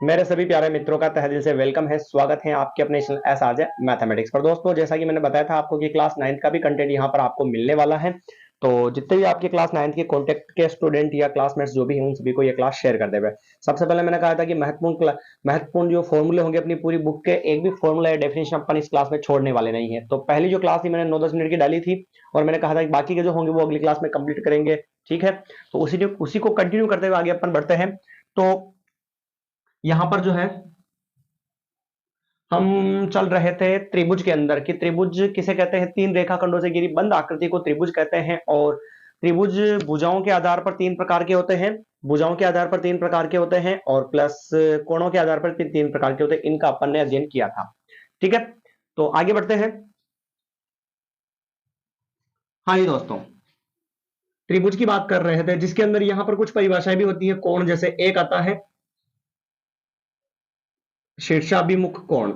मेरे सभी प्यारे मित्रों का तहे दिल से वेलकम है, स्वागत है आपके अपने channel S R J mathematics पर। दोस्तों, जैसा कि मैंने बताया था आपको कि क्लास 9th का भी कंटेंट यहाँ पर आपको मिलने वाला है। तो जितने भी आपके क्लास 9th के कॉन्टेक्ट के स्टूडेंट या क्लासमेट्स जो भी हैं, उन सभी को ये क्लास शेयर कर देवे। सबसे पहले मैंने कहा था कि महत्वपूर्ण जो फॉर्मूले होंगे अपनी पूरी बुक के, एक भी फॉर्मूला या डेफिनेशन अपन इस क्लास में छोड़ने वाले नहीं है। तो पहली जो क्लास थी मैंने 9-10 मिनट की डाली थी, और मैंने कहा था कि बाकी के जो होंगे वो अगली क्लास में कंप्लीट करेंगे। ठीक है, तो उसी को कंटिन्यू करते हुए आगे अपन बढ़ते हैं। तो यहां पर जो है हम चल रहे थे त्रिभुज के अंदर, कि त्रिभुज किसे कहते हैं? तीन रेखाखंडों से घिरी बंद आकृति को त्रिभुज कहते हैं। और त्रिभुज भुजाओं के आधार पर तीन प्रकार के होते हैं, भुजाओं के आधार पर तीन प्रकार के होते हैं, और प्लस कोणों के आधार पर तीन प्रकार के होते हैं। इनका अपन ने अध्ययन किया था। ठीक है, तो आगे बढ़ते हैं। हाँ जी दोस्तों, त्रिभुज की बात कर रहे थे, जिसके अंदर यहां पर कुछ परिभाषाएं भी होती है कोण। जैसे एक आता है शीर्षाभिमुख कोण।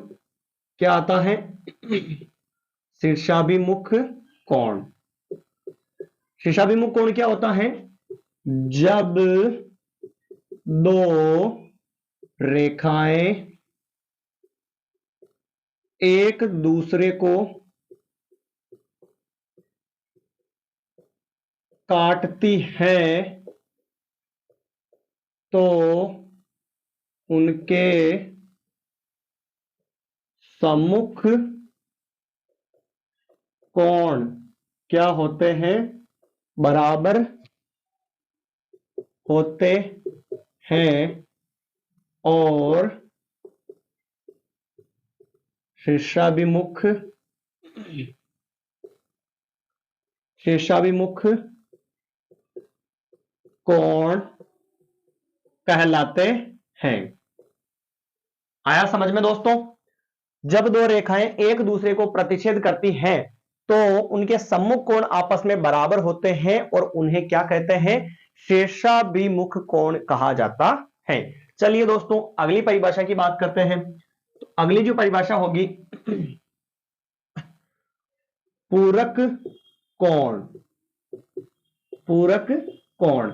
क्या आता है? शीर्षाभिमुख कोण। शीर्षाभिमुख कोण क्या होता है? जब दो रेखाएं एक दूसरे को काटती हैं तो उनके सम्मुख कोण क्या होते हैं? बराबर होते हैं। और शीर्षाभिमुख शीर्षाभिमुख कोण कहलाते हैं। आया समझ में दोस्तों? जब दो रेखाएं एक दूसरे को प्रतिच्छेद करती हैं तो उनके सम्मुख कोण आपस में बराबर होते हैं, और उन्हें क्या कहते हैं? शीर्षाभिमुख कोण कहा जाता है। चलिए दोस्तों, अगली परिभाषा की बात करते हैं। तो अगली जो परिभाषा होगी, पूरक कोण। पूरक कोण,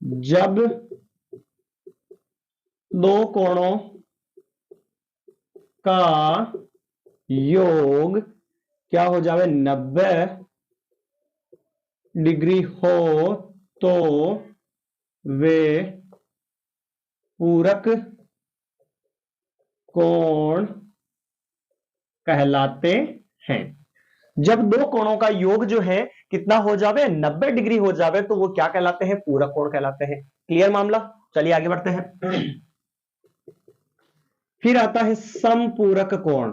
जब दो कोणों का योग क्या हो जावे? 90 डिग्री हो तो वे पूरक कोण कहलाते हैं। जब दो कोणों का योग जो है कितना हो जावे? 90 डिग्री हो जावे, तो वो क्या कहलाते हैं? पूरक कोण कहलाते हैं। क्लियर मामला? चलिए आगे बढ़ते हैं। फिर आता है समपूरक कोण।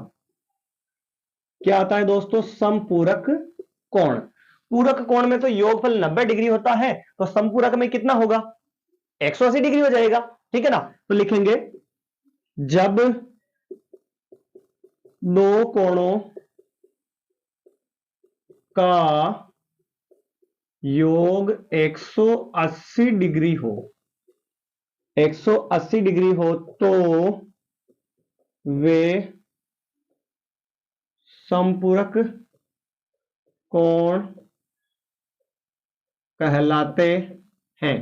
क्या आता है दोस्तों? समपूरक कोण। पूरक कोण में तो योगफल 90 डिग्री होता है, तो समपूरक में कितना होगा? 180 डिग्री हो जाएगा। ठीक है ना? तो लिखेंगे जब दो कोणों का योग 180 डिग्री हो, 180 डिग्री हो तो वे समपूरक कोण कहलाते हैं।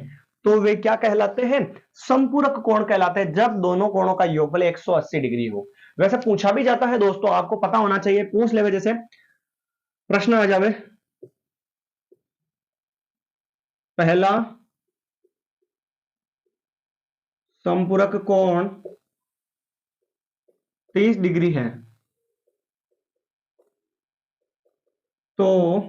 तो वे क्या कहलाते हैं? समपूरक कोण कहलाते हैं, जब दोनों कोणों का योगफल 180 डिग्री हो। वैसे पूछा भी जाता है दोस्तों, आपको पता होना चाहिए, पूछ ले। जैसे प्रश्न आ जावे, पहला समपूरक कोण 30 डिग्री है, तो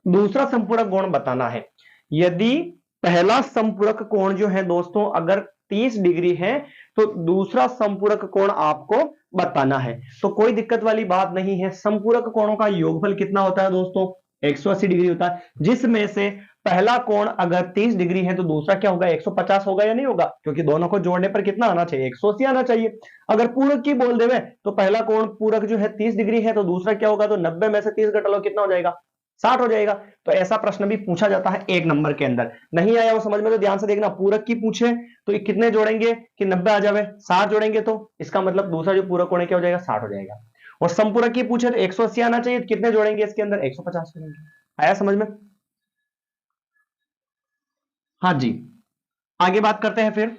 दूसरा संपूरक कोण बताना है। यदि पहला संपूरक कोण जो है दोस्तों अगर 30 डिग्री है, तो दूसरा संपूरक कोण आपको बताना है। तो कोई दिक्कत वाली बात नहीं है। संपूरक कोणों का योगफल कितना होता है दोस्तों? 180 डिग्री होता है, जिसमें से पहला कोण अगर 30 डिग्री है तो दूसरा क्या होगा? 150 होगा या नहीं होगा? क्योंकि दोनों को जोड़ने पर कितना आना चाहिए? 180 आना चाहिए। अगर पूरक की बोल देवे तो पहला कोण पूरक जो है 30 डिग्री है, तो दूसरा क्या होगा? तो 90 में से 30 घटा लो, कितना हो जाएगा? 60 हो जाएगा। तो ऐसा प्रश्न भी पूछा जाता है 1 नंबर के अंदर। नहीं आया वो समझ में तो ध्यान से देखना, पूरक की पूछे तो ये कितने जोड़ेंगे कि 90 आ जावे? 60 जोड़ेंगे, तो इसका मतलब दूसरा जो पूरक कोण क्या हो जाएगा? 60 हो जाएगा। और संपूरक की पूछे तो 180 आना चाहिए, कितने जोड़ेंगे इसके अंदर? 150 जोड़ेंगे। आया समझ में? हाँ जी, आगे बात करते हैं फिर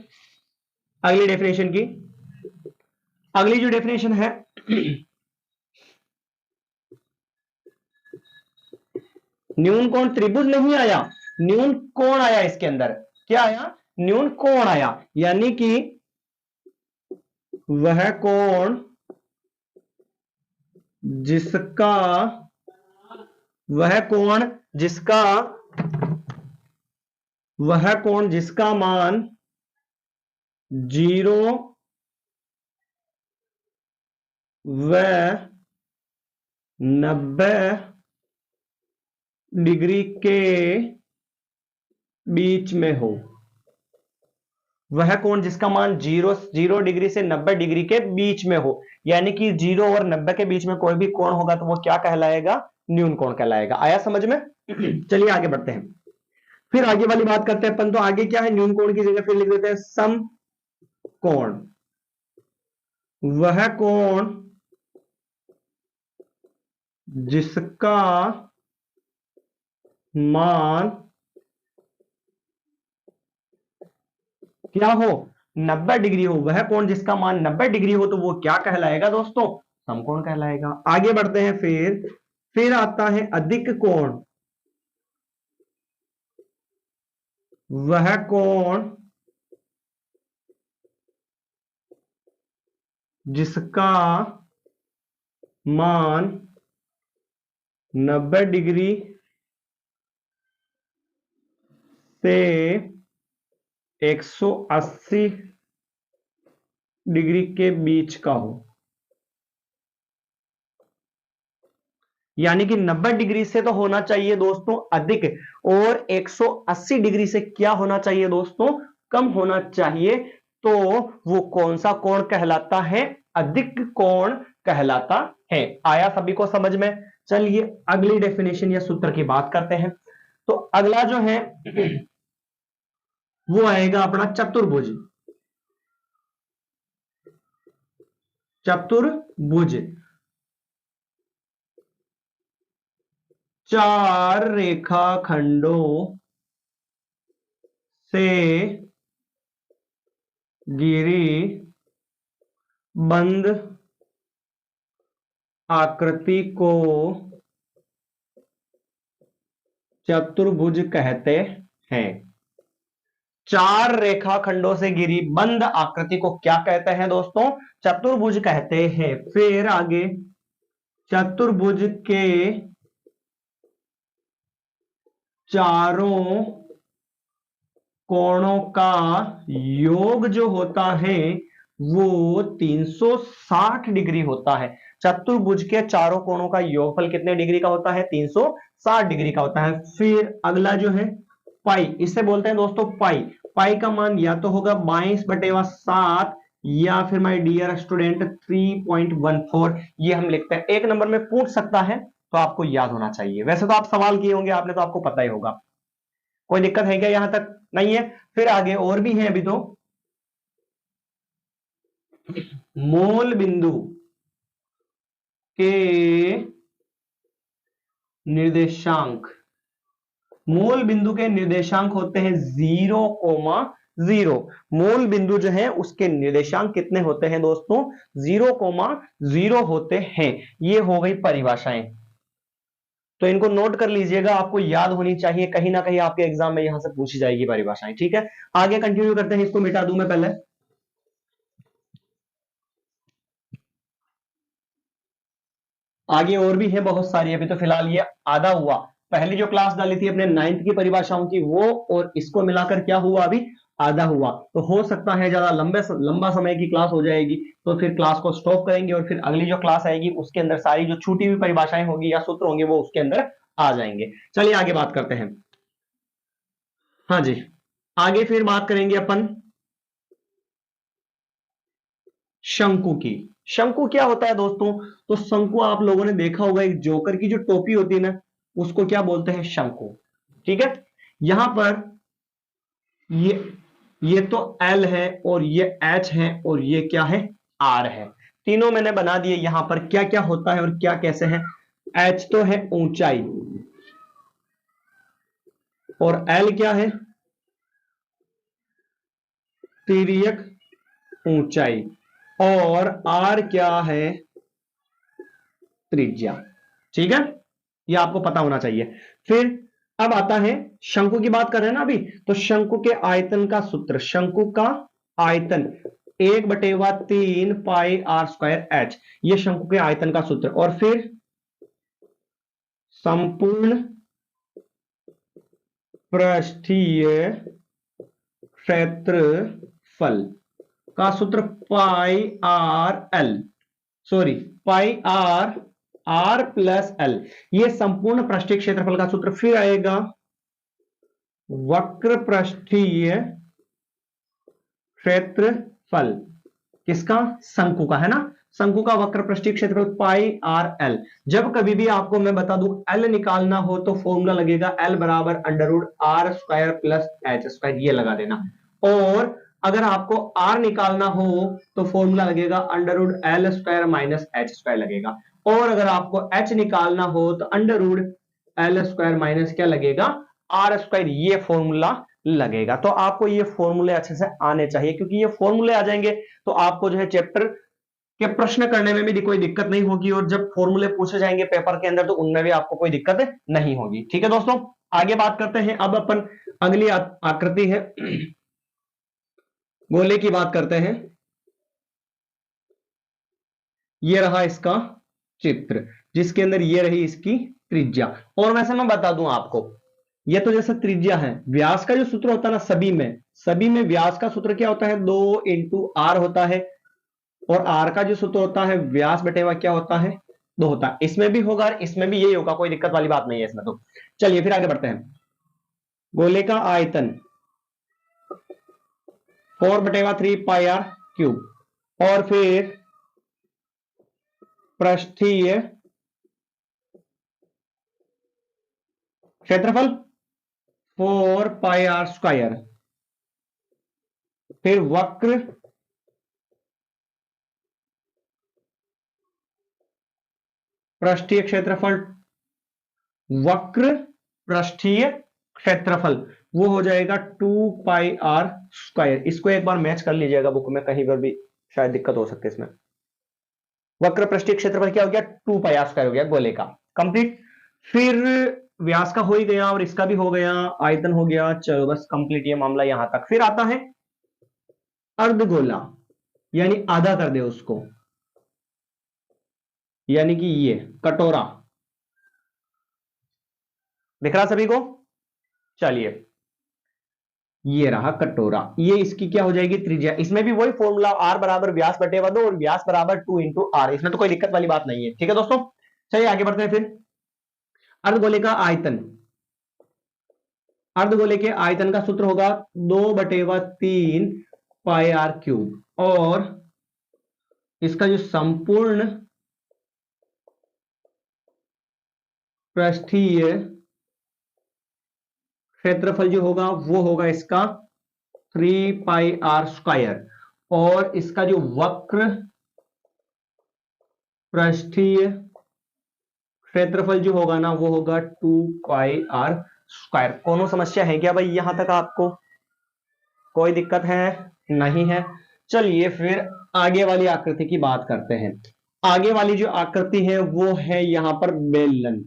अगली डेफिनेशन की। अगली जो डेफिनेशन है, न्यून कोण त्रिभुज नहीं आया, न्यून कोण आया इसके अंदर। क्या आया? न्यून कोण आया, यानी कि वह कोण जिसका वह कोण जिसका वह कोण जिसका मान 0 व 90 डिग्री के बीच में हो। वह कोण जिसका मान 0 डिग्री से 90 डिग्री के बीच में हो, यानी कि 0 और 90 के बीच में कोई भी कोण होगा तो वो क्या कहलाएगा? न्यून कोण कहलाएगा। आया समझ में? चलिए आगे बढ़ते हैं, फिर आगे वाली बात करते हैं अपन। तो आगे क्या है? न्यून कोण की जगह फिर लिख देते हैं सम कोण। वह कोण जिसका मान क्या हो? 90 डिग्री हो। वह कोण जिसका मान 90 डिग्री हो तो वो क्या कहलाएगा दोस्तों? समकोण कहलाएगा। आगे बढ़ते हैं, फिर आता है अधिक कोण। वह कोण जिसका मान 90 डिग्री से 180 डिग्री के बीच का हो, यानी कि 90 डिग्री से तो होना चाहिए दोस्तों अधिक, और 180 डिग्री से क्या होना चाहिए दोस्तों? कम होना चाहिए। तो वो कौन सा कोण कहलाता है? अधिक कोण कहलाता है। आया सभी को समझ में? चलिए अगली डेफिनेशन या सूत्र की बात करते हैं। तो अगला जो है वो आएगा अपना चतुर्भुज। चतुर्भुज 4 रेखाखंडों से घिरी बंद आकृति को चतुर्भुज कहते हैं। 4 रेखाखंडों से घिरी बंद आकृति को क्या कहते हैं दोस्तों? चतुर्भुज कहते हैं। फिर आगे, चतुर्भुज के चारों कोणों का योग जो होता है वो 360 डिग्री होता है। चतुर्भुज के चारों कोणों का योगफल कितने डिग्री का होता है? 360 डिग्री का होता है। फिर अगला जो है पाई, इसे बोलते हैं दोस्तों पाई। पाई का मान या तो होगा 22/7 या फिर माय डियर स्टूडेंट 3.14। ये हम लिखते हैं। एक नंबर में पूछ सकता है तो आपको याद होना चाहिए। वैसे तो आप सवाल किए होंगे आपने, तो आपको पता ही होगा। कोई दिक्कत है क्या? यहां तक नहीं है? फिर आगे और भी है अभी तो। मूल बिंदु के निर्देशांक, मूल बिंदु के निर्देशांक होते हैं 0,0। मूल बिंदु जो है उसके निर्देशांक कितने होते हैं दोस्तों? 0,0 होते हैं। ये हो गई परिभाषाएं, तो इनको नोट कर लीजिएगा, आपको याद होनी चाहिए। कहीं ना कहीं आपके एग्जाम में यहां से पूछी जाएगी परिभाषाएं। ठीक है, आगे कंटिन्यू करते हैं। इसको मिटा दूं मैं पहले। आगे और भी है बहुत सारी, अभी तो फिलहाल ये आधा हुआ। पहली जो क्लास डाली थी अपने 9th की परिभाषाओं की, वो और इसको मिलाकर क्या हुआ? अभी आधा हुआ। तो हो सकता है ज्यादा लंबा समय की क्लास हो जाएगी, तो फिर क्लास को स्टॉप करेंगे और फिर अगली जो क्लास आएगी उसके अंदर सारी जो छूटी हुई परिभाषाएं होंगी या सूत्र होंगे वो उसके अंदर आ जाएंगे। चलिए आगे बात करते हैं। हाँ जी, आगे फिर बात करेंगे अपन शंकु की। शंकु क्या होता है दोस्तों? तो शंकु आप लोगों ने देखा होगा, एक जोकर की जो टोपी होती है ना, उसको क्या बोलते हैं? शंकु। ठीक है, यहां पर ये तो L है और ये H है और ये क्या है? R है। तीनों मैंने बना दिए। यहां पर क्या क्या होता है और क्या कैसे है? H तो है ऊंचाई, और L क्या है? तिर्यक ऊंचाई और r क्या है, त्रिज्या। ठीक है, ये आपको पता होना चाहिए। फिर अब आता है शंकु की बात कर रहे हैं ना अभी, तो शंकु के आयतन का सूत्र, शंकु का आयतन 1/3 पाई आर स्क्वायर एच, ये शंकु के आयतन का सूत्र। और फिर संपूर्ण पृष्ठीय क्षेत्रफल का सूत्र pi r l, sorry pi r r plus l, ये संपूर्ण पृष्ठीय क्षेत्रफल का सूत्र। फिर आएगा वक्र पृष्ठीय क्षेत्रफल, किसका, शंकु का, है ना, शंकु का वक्र पृष्ठीय क्षेत्रफल पाई आर एल। जब कभी भी आपको मैं बता दूं एल निकालना हो तो फॉर्मूला लगेगा एल बराबर under root R square plus H square, ये लगा देना। और अगर आपको आर निकालना हो तो फॉर्मूला लगेगा under root L square minus H square लगेगा। और अगर आपको एच निकालना हो तो under root L square minus क्या लगेगा, आर स्क्वायर, ये फॉर्मूला लगेगा। तो आपको ये फॉर्मूले अच्छे से आने चाहिए, क्योंकि ये फॉर्मूले आ जाएंगे तो आपको जो है चैप्टर के प्रश्न करने में भी कोई दिक्कत नहीं होगी, और जब फॉर्मूले पूछे जाएंगे पेपर के अंदर तो उनमें भी आपको कोई दिक्कत नहीं होगी। ठीक है दोस्तों, आगे बात करते हैं। अब अपन अगली आकृति है गोले की बात करते हैं। ये रहा इसका चित्र, जिसके अंदर ये रही इसकी त्रिज्या। और वैसे मैं बता दूं आपको, ये तो जैसे त्रिज्या है, व्यास का जो सूत्र होता है ना, सभी में व्यास का सूत्र क्या होता है, 2 इंटू आर होता है। और आर का जो सूत्र होता है व्यास बटे हुआ क्या होता है, 2 होता है। इसमें भी होगा और इसमें भी यही होगा, कोई दिक्कत वाली बात नहीं है इसमें। तो चलिए फिर आगे बढ़ते हैं। गोले का आयतन 4/3 पाई आर क्यूब, और फिर पृष्ठीय क्षेत्रफल 4 पाई आर स्क्वायर, फिर वक्र पृष्ठीय क्षेत्रफल, वक्र पृष्ठीय क्षेत्रफल वो हो जाएगा 2 पाई आर स्क्वायर। इसको एक बार मैच कर लीजिएगा बुक में, कहीं पर भी शायद दिक्कत हो सकती है इसमें। वक्र पृष्ठीय क्षेत्रफल क्या हो गया, 2 पाई आर स्क्वायर हो गया गोले का, कंप्लीट। फिर व्यास का हो ही गया और इसका भी हो गया, आयतन हो गया, चलो बस कंप्लीट ये मामला यहां तक। फिर आता है अर्धगोला, यानी आधा कर दे उसको, यानी कि ये कटोरा दिख रहा सभी को। चलिए ये रहा कटोरा, ये इसकी क्या हो जाएगी, त्रिज्या। इसमें भी वही फॉर्मूला, आर बराबर व्यास बटे 2 और व्यास बराबर 2 इंटू आर, इसमें तो कोई दिक्कत वाली बात नहीं है। ठीक है दोस्तों, चलिए आगे बढ़ते हैं। फिर अर्धगोले का आयतन, अर्धगोले के आयतन का सूत्र होगा 2/3 पाई आर क्यूब, और इसका जो संपूर्ण पृष्ठीय क्षेत्रफल जो होगा वो होगा इसका 3 पाई आर स्क्वायर, और इसका जो वक्र पृष्ठीय क्षेत्रफल जो होगा ना वो होगा 2 पाई आर स्क्वायर। कोनो समस्या है क्या भाई यहां तक, आपको कोई दिक्कत है, नहीं है। चलिए फिर आगे वाली आकृति की बात करते हैं। आगे वाली जो आकृति है वो है यहां पर बेलन।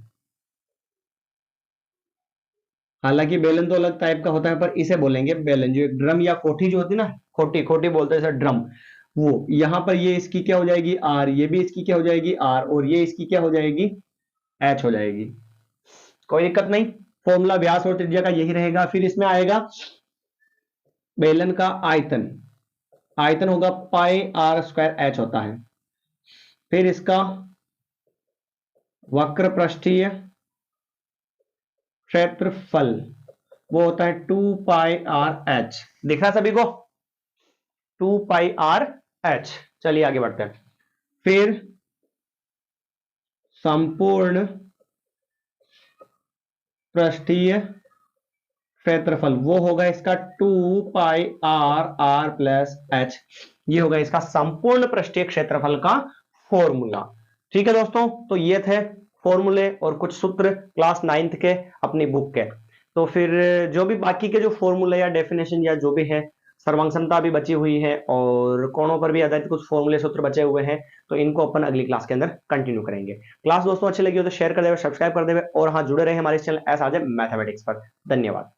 हालांकि बेलन तो अलग टाइप का होता है, पर इसे बोलेंगे बेलन। जो एक ड्रम या कोठी जो होती है ना, खोटी खोटी बोलते हैं सर, ड्रम, वो यहां पर ये इसकी क्या हो जाएगी, आर, ये भी इसकी क्या हो जाएगी, आर, और ये इसकी क्या हो जाएगी, एच हो जाएगी। कोई दिक्कत नहीं, फॉर्मूला व्यास और त्रिज्या का यही रहेगा। फिर इसमें आएगा बेलन का आयतन, आयतन होगा पाई आर स्क्वायर एच होता है। फिर इसका वक्र पृष्ठीय क्षेत्रफल वो होता है 2 पाई आर एच, दिख रहा सभी को, 2 पाई आर एच। चलिए आगे बढ़ते हैं। फिर संपूर्ण पृष्ठीय क्षेत्रफल वो होगा इसका 2 पाई आर आर प्लस एच, ये होगा इसका संपूर्ण पृष्ठीय क्षेत्रफल का फॉर्मूला। ठीक है दोस्तों, तो ये थे फॉर्मूले और कुछ सूत्र क्लास 9th के अपनी बुक के। तो फिर जो भी बाकी के जो फॉर्मूले या डेफिनेशन या जो भी है सर्वांग क्षमता भी बची हुई है और कोणों पर भी आधारित कुछ फॉर्मूले सूत्र बचे हुए हैं, तो इनको अपन अगली क्लास के अंदर कंटिन्यू करेंगे। क्लास दोस्तों अच्छी लगी हो तो शेयर कर देवे, सब्सक्राइब कर देवे और हाँ जुड़े रहे हमारे channel S R J mathematics पर। धन्यवाद।